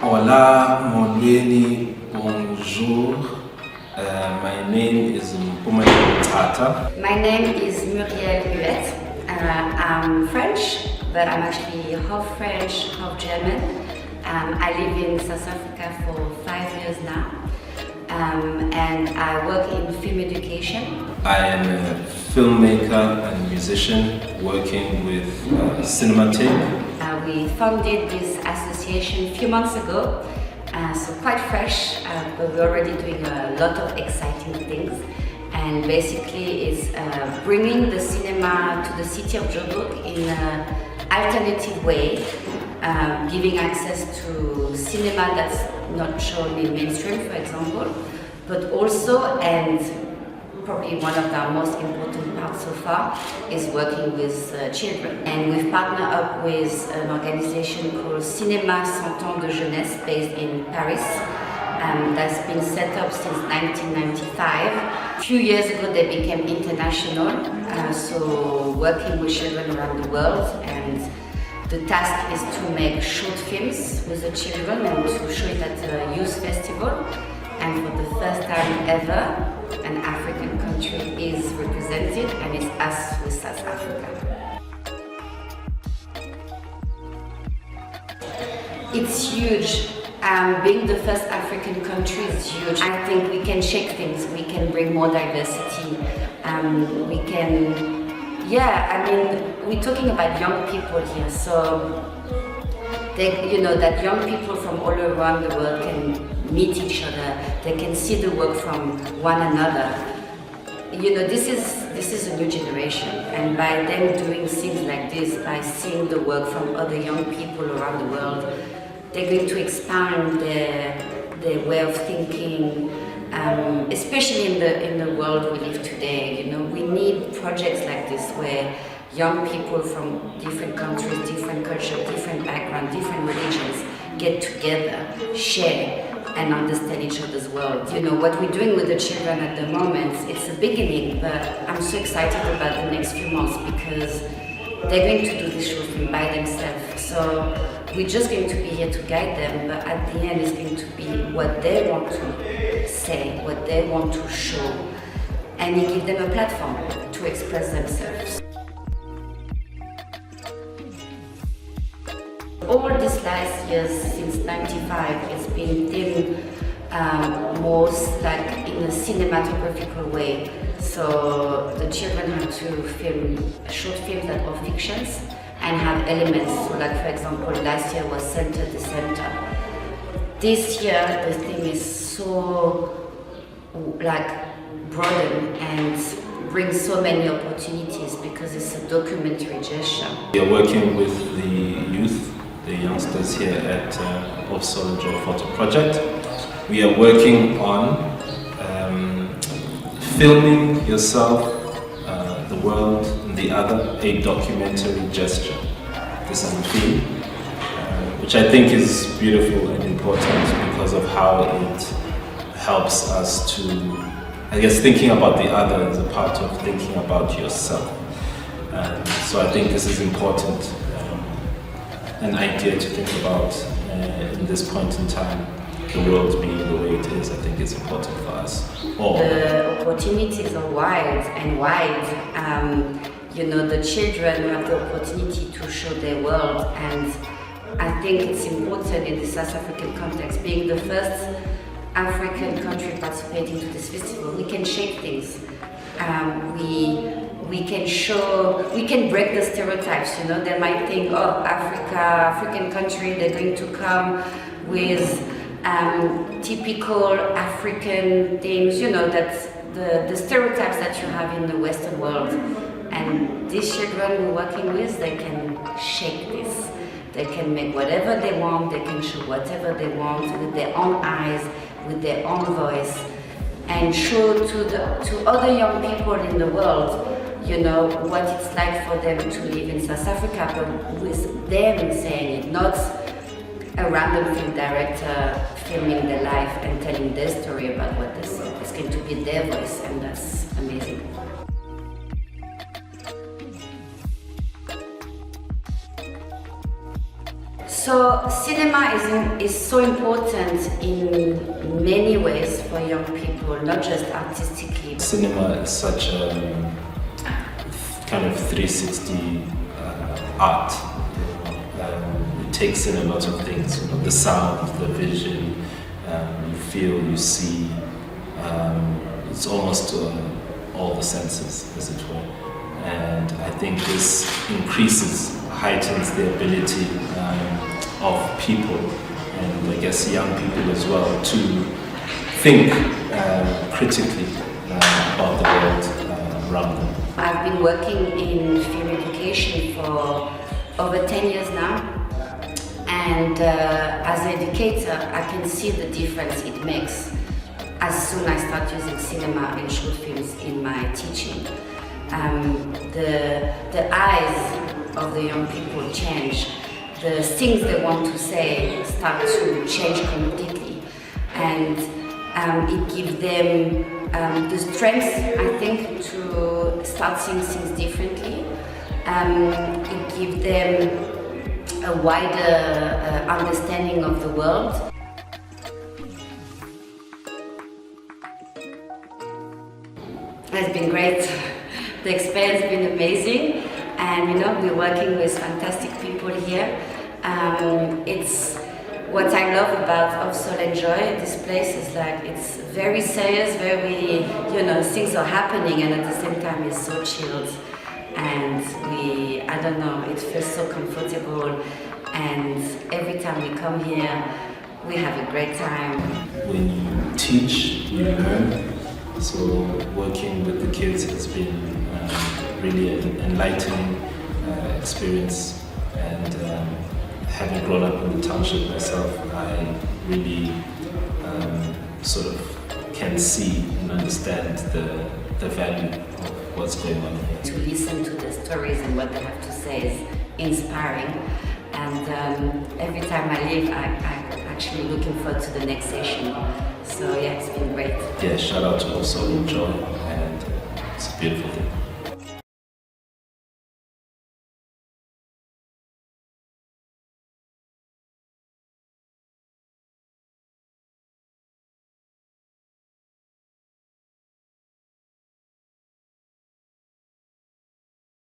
Hola, Molweni, bonjour. My name is Tata. My name is Muriel Huet. I'm French, but I'm actually half French, half German. I live in South Africa for 5 years now, and I work in film education. I am a filmmaker and musician working with CinemaTAKE. We founded this association a few months ago, so quite fresh, but we're already doing a lot of exciting things. And basically it's bringing the cinema to the city of Joburg in an alternative way, giving access to cinema that's not shown in mainstream, for example, but also, and probably one of the most important parts so far, is working with children. And we've partnered up with an organization called Cinéma 100 ans de jeunesse based in Paris. That's been set up since 1995. A few years ago they became international, so working with children around the world, and the task is to make short films with the children and to show it at a youth festival. And for the first time ever, an African country is represented, and it's us with South Africa. It's huge. Being the first African country is huge. I think we can shake things, we can bring more diversity, we can, we're talking about young people here, so that young people from all around the world can meet each other, they can see the work from one another. This is a new generation, and by them doing things like this, by seeing the work from other young people around the world, they're going to expand their way of thinking, especially in the world we live today. We need projects like this where young people from different countries, different cultures, different backgrounds, different religions get together, share, and understand each other's world. What we're doing with the children at the moment, it's a beginning, but I'm so excited about the next few months because they're going to do this short film by themselves. So we're just going to be here to guide them, but at the end it's going to be what they want to say, what they want to show, and you give them a platform to express themselves. All these last years, since '95, it's been done most like in a cinematographical way. So the children have to film short films that are fictions and have elements. So like for example, last year was Center to Center. This year the theme is so broadened and brings so many opportunities because it's a documentary gesture. We are working with the youth, the youngsters here at OSJ Photo Project. We are working on filming yourself, the world, and the other, a documentary gesture. This is the theme, which I think is beautiful and important because of how it helps us to, thinking about the other is a part of thinking about yourself. So I think this is important, an idea to think about in this point in time. The world being the way it is, I think it's important for us all. The opportunities are wide and wide. The children have the opportunity to show their world, and I think it's important in the South African context, being the first African country participating to this festival. We can shape things. We can break the stereotypes. They might think, oh, African country, they're going to come with typical African things, that's the stereotypes that you have in the Western world. And these children we're working with, they can shape this. They can make whatever they want, they can show whatever they want with their own eyes, with their own voice, and show to other young people in the world, what it's like for them to live in South Africa, but with them saying it, not a random film director filming their life and telling their story about what they saw. It's going to be their voice, and that's amazing. So cinema is so important in many ways for young people, not just artistically. Cinema is such a kind of 360 art. It takes in a lot of things, you know, the sound, the vision, you feel, you see. It's almost all the senses, as it were. And I think this heightens the ability of people, and I guess young people as well, to think critically about the world around them. I've been working in film education for over 10 years now, and as an educator I can see the difference it makes as soon as I start using cinema and short films in my teaching. The eyes of the young people change, the things they want to say start to change completely, and it gives them the strength, I think, to start seeing things differently. It gives them a wider understanding of the world. It's been great. The experience has been amazing, and you know, we're working with fantastic people here. It's what I love about Also Enjoy this place is like it's very serious, very, you know, things are happening, and at the same time it's so chilled, and I don't know, it feels so comfortable, and every time we come here we have a great time. When you teach, you learn. So working with the kids has been really an enlightening experience, and having grown up in the township myself, I really sort of can see and understand the value of what's going on here. To listen to the stories and what they have to say is inspiring, and every time I leave I'm actually looking forward to the next session. So yeah, it's been great. Yeah, shout out to Also Enjoy, and it's a beautiful thing.